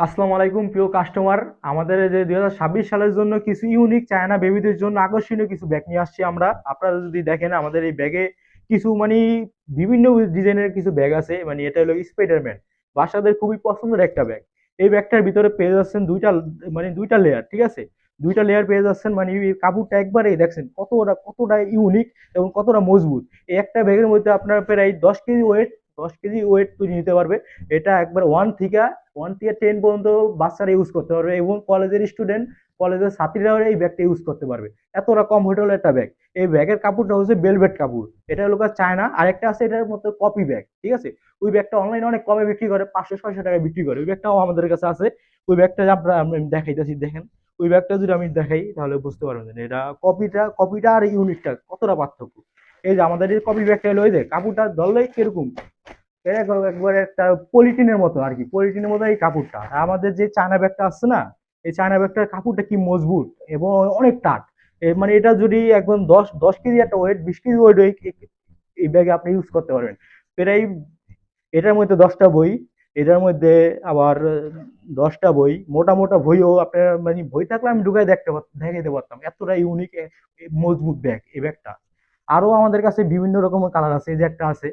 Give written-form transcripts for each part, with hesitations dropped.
আসসালামু আলাইকুম প্রিয় কাস্টমার। আমাদের এই যে 2026 সালের জন্য কিছু ইউনিক চায়না বেবিদের জন্য আকর্ষণীয় কিছু ব্যাগ নিয়ে আসছি আমরা। আপনারা যদি দেখেন আমাদের এই ব্যাগে কিছু বিভিন্ন ডিজাইনের কিছু ব্যাগ আছে। এটা হলো স্পাইডারম্যান, বাচ্চাদের খুবই পছন্দের একটা ব্যাগ। এই ব্যাগটার ভিতরে পেয়ে যাচ্ছেন দুইটা লেয়ার, ঠিক আছে? দুইটা লেয়ার পেয়ে যাচ্ছেন। এই কাপড়টা একবারে দেখছেন কতটা ইউনিক এবং কতটা মজবুত। এই একটা ব্যাগের মধ্যে আপনার প্রায় 10 কেজি ওয়েট তৈরি নিতে পারবে। এটা একবার ওয়ান থেকে 10 পর্যন্ত বাচ্চারা ইউজ করতে পারবে এবং কলেজের স্টুডেন্ট, কলেজের ছাত্রীরাও এই ব্যাগটা ইউজ করতে পারবে। এতটা কমফোর্টেবল একটা ব্যাগ। এই ব্যাগের কাপড়টা হচ্ছে বেলভেট কাপড়। এটা হলো চায়না। আরেকটা আছে এটার মতো কপি ব্যাগ, ঠিক আছে? ওই ব্যাগটা অনলাইনে অনেক কমে বিক্রি করে, 500-600 টাকায় বিক্রি করে। ওই ব্যাগটাও আমাদের কাছে আছে। ওই ব্যাগটা আমরা আমি দেখাইতেছি, দেখেন। ওই ব্যাগটা যদি আমি দেখাই তাহলে বুঝতে পারবেন যে এটা কপিটা আর ইউনিটটা কতটা পার্থক্য। এই যে আমাদের এই কপি ব্যাগটা হলো, এই যে কাপড়টা ধরলেই কিরকম, একবারে একটা পলিটিনের মতো আর কি, পলিটিনের মতো এই কাপড়টা। আর আমাদের যে চায়না ব্যাগটা আসছে না, এই চায়না ব্যাগটার কাপড়টা কি মজবুত এবং অনেক টাট। এটা যদি একদম দশ কেজি একটা ওয়েট, 20 কেজি ওয়েট এই ব্যাগে আপনি ইউজ করতে পারবেন। প্রায় এটার মধ্যে 10টা বই, এটার মধ্যে আবার 10টা বই, মোটা মোটা বইও আপনার, বই থাকলে আমি ঢুকাই দেখাইতে পারতাম। এতটা ইউনিক মজবুত ব্যাগ এই ব্যাগটা। আরো আমাদের কাছে বিভিন্ন রকমের কালার আছে। এই যে একটা আছে,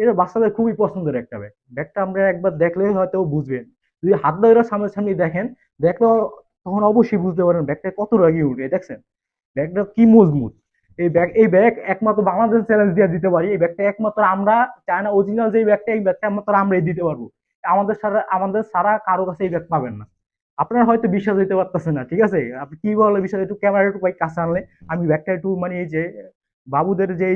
এটা বাচ্চাদের খুবই পছন্দের একটা ব্যাগ। ব্যাগটা আমরা একবার দেখলে হয়তো বুঝবেন। যদি হাত ধরে সামনাসামনি দেখেন, দেখলেও তখন অবশ্যই বুঝতে পারেন ব্যাগটা কতটা ইউনিক। দেখছেন ব্যাগটা কি মজবুত। এই ব্যাগ একমাত্র বাংলাদেশ চ্যালেঞ্জ দিয়ে দিতে পারি। এই ব্যাগটা একমাত্র আমরা, চায়না অরিজিনাল যে ব্যাগটা, এই ব্যাগটা একমাত্র আমরাই দিতে পারবো। আমাদের সারা কারো কাছে এই ব্যাগ পাবেন না। আপনার হয়তো বিশ্বাস হইতে পারতেছে না, ঠিক আছে? আপনি কি বলে বিশ্বাস, একটু ক্যামেরা একটু কাছে আনলে আমি ব্যাগটা একটু, এই যে বাবুদের যে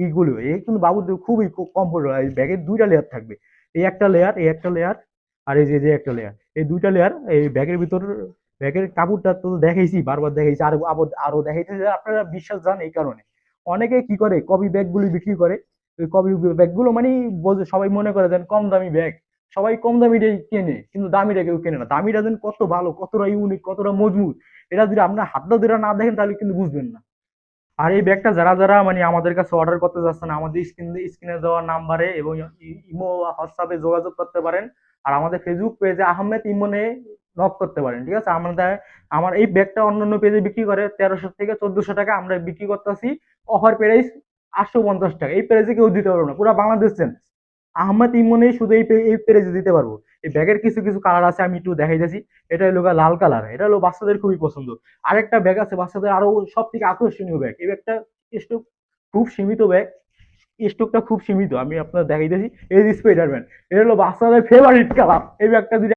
এইগুলো, এই কিন্তু বাবুদের খুবই কমফোর্টেবল। এই ব্যাগের দুইটা লেয়ার থাকবে। এই একটা লেয়ার আর এই যে যে একটা লেয়ার, এই দুইটা লেয়ার এই ব্যাগের ভিতর। ব্যাগের কাপড়টা তো দেখাইছি, বারবার দেখাইছি, আরো দেখাইতে যে আপনারা বিশ্বাস যান এই কারণে। অনেকে কি করে, কপি ব্যাগগুলি বিক্রি করে। ওই কপি ব্যাগগুলো সবাই মনে করে যেন কম দামি ব্যাগ, সবাই কম দামিটাই কেনে, কিন্তু দামিটা কেউ কেনে না। দামিটা যেন কত ভালো, কতটা ইউনিক, কতটা মজবুত, এটা যদি আপনার হাতটা ধরে না দেখেন তাহলে কিন্তু বুঝবেন না। আর এই ব্যাগটা যারা আমাদের কাছে অর্ডার করতে যাচ্ছেন, আমাদের স্ক্রিনে দেওয়া নাম্বারে এবং ইমো হোয়াটসঅ্যাপে যোগাযোগ করতে পারেন। আর আমাদের ফেসবুক পেজে আহমেদ ইমনে নক করতে পারেন, ঠিক আছে? আমার এই ব্যাগটা অন্যান্য পেজে বিক্রি করে 1300 থেকে 1400 টাকা, আমরা বিক্রি করতেছি অফার প্রাইস 850 টাকা। এই প্রাইসে কেউ দিতে পারবো না, পুরো বাংলাদেশ চ্যালেঞ্জ। আহমেদ ইমনে শুধু এই প্রাইসে দিতে পারবো। এই ব্যাগের কিছু কিছু কালার আছে, আমি একটু দেখাইতেছি। এটা হলো লাল কালার, এটা হলো বাচ্চাদের খুবই পছন্দ। আরেকটা ব্যাগ আছে বাচ্চাদের আরো সব থেকে আকর্ষণীয় ব্যাগ। এই ব্যাগটা স্টক খুব সীমিত ব্যাগ, স্টকটা খুব সীমিত। আমি আপনার দেখাইতেছি। এই যে স্পাইডারম্যান, এটা হলো বাচ্চাদের ফেভারিট কালার। এই ব্যাগটা যদি